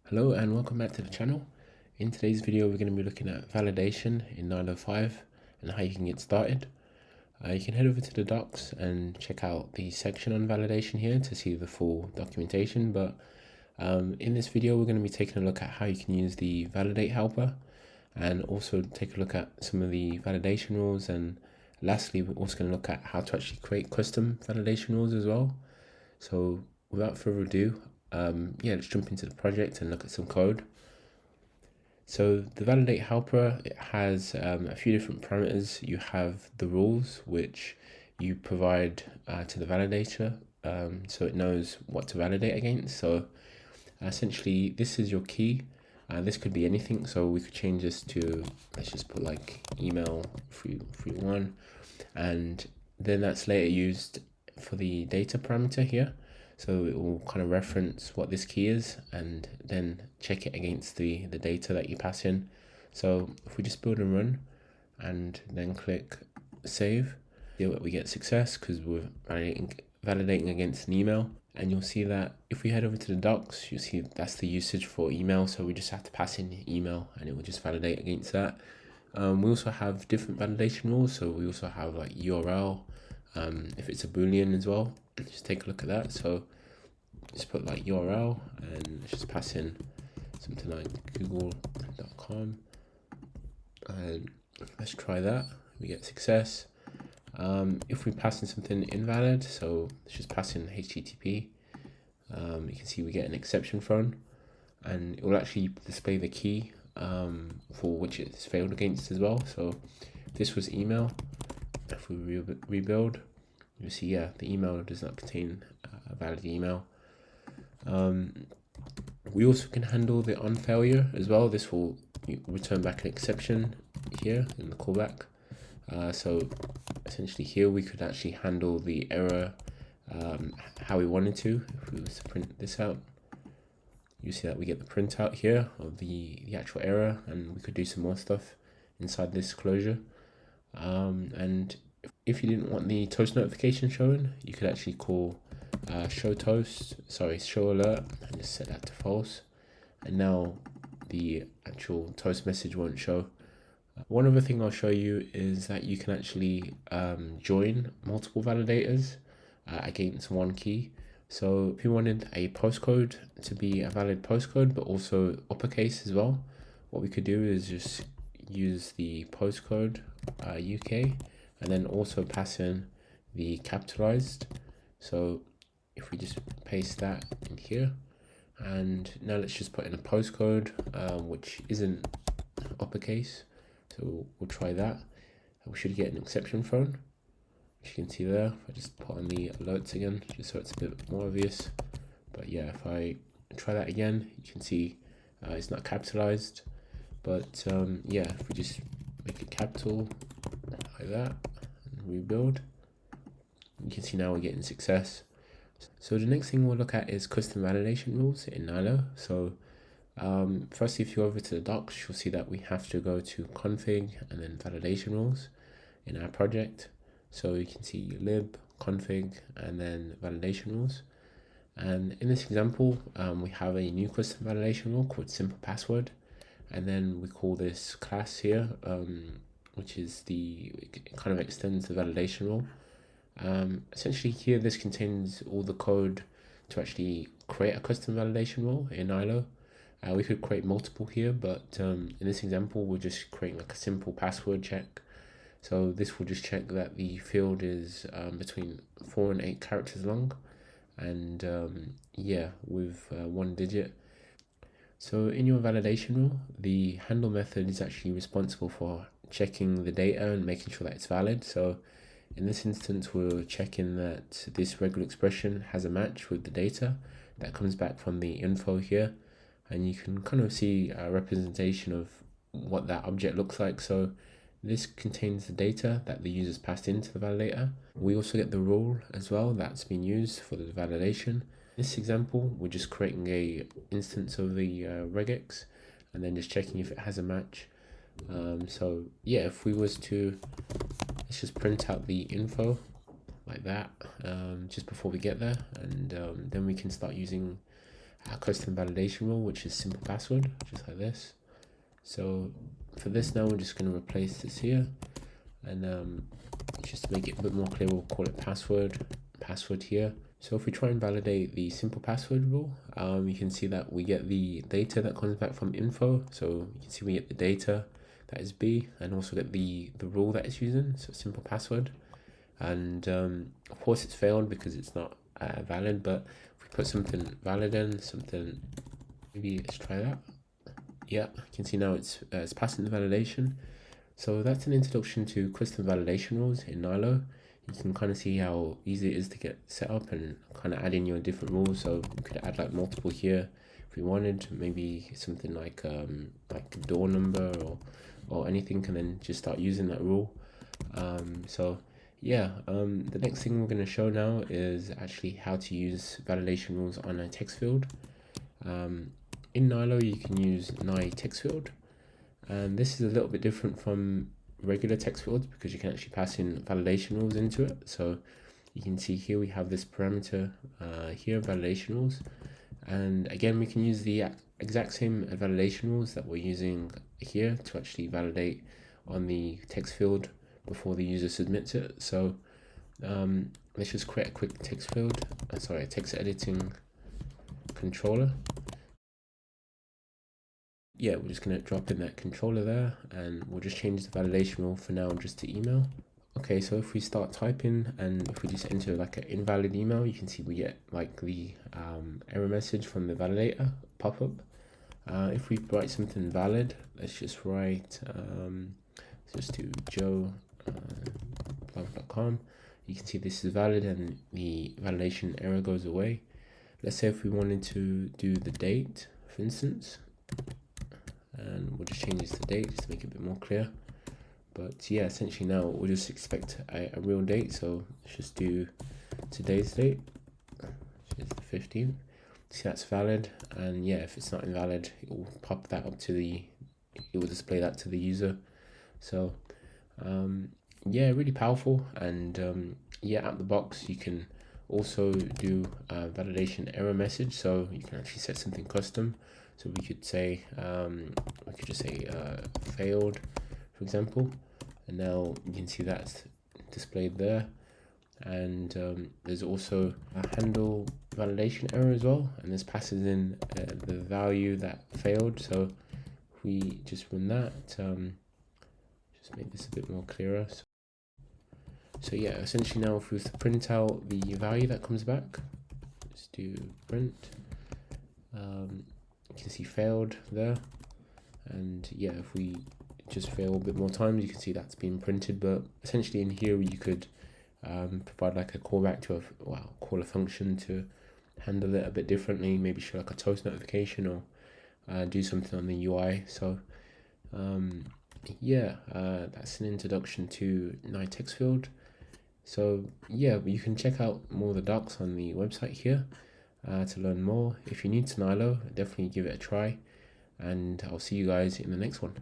Hello and welcome back to the channel. In today's video we're going to be looking at validation in Nylo 5 and how you can get started. You can head over to the docs and check out the section on validation here to see the full documentation, but in this video we're going to be taking a look at how you can use the validate helper and also take a look at some of the validation rules, and lastly we're also going to look at how to actually create custom validation rules as well. So without further ado, let's jump into the project and look at some code. So the validate helper, it has a few different parameters. You have the rules, which you provide to the validator, so it knows what to validate against. So essentially this is your key. This could be anything, so we could change this to, let's just put like email 331, and then that's later used for the data parameter here. So it will kind of reference what this key is and then check it against the data that you pass in. So if we just build and run and then click save, see what we get success because we're validating against an email. And you'll see that if we head over to the docs, you'll see that's the usage for email. So we just have to pass in email and it will just validate against that. We also have different validation rules. So we also have like URL, if it's a Boolean as well. Just take a look at that. So just put like URL and let's just pass in something like google.com and let's try that. We get success. If we pass in something invalid, so let's just pass in HTTP, you can see we get an exception thrown and it will actually display the key for which it's failed against as well. So if this was email, if we rebuild, you see, yeah, the email does not contain a valid email. We also can handle the on failure as well. This will return back an exception here in the callback. So essentially here we could actually handle the error how we wanted to. If we was to print this out, you see that we get the printout here of the actual error, and we could do some more stuff inside this closure. And if you didn't want the toast notification shown, you could actually call show alert and just set that to false, and now the actual toast message won't show. One other thing I'll show you is that you can actually join multiple validators against one key. So if you wanted a postcode to be a valid postcode but also uppercase as well, what we could do is just use the postcode UK and then also pass in the capitalized. So if we just paste that in here, and now let's just put in a postcode which isn't uppercase. So we'll try that. We should get an exception thrown, which you can see there. If I just put on the alerts again, just so it's a bit more obvious. But yeah, if I try that again, you can see it's not capitalized. But yeah, if we just make it capital like that and rebuild, you can see now we're getting success. So the next thing we'll look at is custom validation rules in Nylo. So firstly, if you go over to the docs, you'll see that we have to go to config and then validation rules in our project. So you can see lib, config, and then validation rules. And in this example, we have a new custom validation rule called simple password. And then we call this class here, which is it kind of extends the validation rule. Essentially here, this contains all the code to actually create a custom validation rule in Nylo. We could create multiple here, but in this example, we're just creating like a simple password check. So this will just check that the field is between 4 and 8 characters long, and yeah, with 1 digit. So in your validation rule, the handle method is actually responsible for checking the data and making sure that it's valid. So in this instance, we're checking that this regular expression has a match with the data that comes back from the info here. And you can kind of see a representation of what that object looks like. So this contains the data that the user's passed into the validator. We also get the rule as well that's been used for the validation. In this example, we're just creating a instance of the regex and then just checking if it has a match. So yeah, if we was to, let's just print out the info like that just before we get there, and then we can start using our custom validation rule, which is simple password, just like this. So for this now, we're just going to replace this here, and just to make it a bit more clear, we'll call it password here. So if we try and validate the simple password rule, you can see that we get the data that comes back from info. So you can see we get the data that is B, and also get the rule that it's using, so simple password. And of course it's failed because it's not valid, but if we put something valid in, maybe let's try that. Yeah, you can see now it's passing the validation. So that's an introduction to custom validation rules in Nylo. You can kind of see how easy it is to get set up and kind of add in your different rules. So you could add like multiple here if we wanted, maybe something like door number or anything, and then just start using that rule. So yeah, the next thing we're going to show now is actually how to use validation rules on a text field. In Nylo, you can use Ny text field, and this is a little bit different from regular text fields because you can actually pass in validation rules into it. So you can see here we have this parameter here, validation rules, and again we can use the exact same validation rules that we're using here to actually validate on the text field before the user submits it. So let's just create a quick text field, a text editing controller. Yeah, we're just going to drop in that controller there, and we'll just change the validation rule for now just to email. Okay, so if we start typing and if we just enter like an invalid email, you can see we get like the error message from the validator pop up. If we write something valid, let's just write, let's just do joe.com. You can see this is valid and the validation error goes away. Let's say if we wanted to do the date, for instance, and we'll just change this to date just to make it a bit more clear. But yeah, essentially now we'll just expect a real date. So let's just do today's date, which is the 15th. See, that's valid, and yeah, if it's not invalid, it will pop that up to it will display that to the user. So yeah, really powerful. And yeah, out the box you can also do a validation error message, so you can actually set something custom. So we could say just say failed, for example, and now you can see that's displayed there. And there's also a handle validation error as well, and this passes in the value that failed. So if we just run that, just make this a bit more clearer. So yeah, essentially now if we was to print out the value that comes back, let's do print. You can see failed there, and yeah, if we just fail a bit more times, you can see that's been printed. But essentially in here you could provide like a callback to call a function to handle it a bit differently, maybe show like a toast notification or do something on the UI. So yeah, that's an introduction to Ny text field. So yeah, you can check out more of the docs on the website here to learn more. If you're new to Nylo, definitely give it a try, and I'll see you guys in the next one.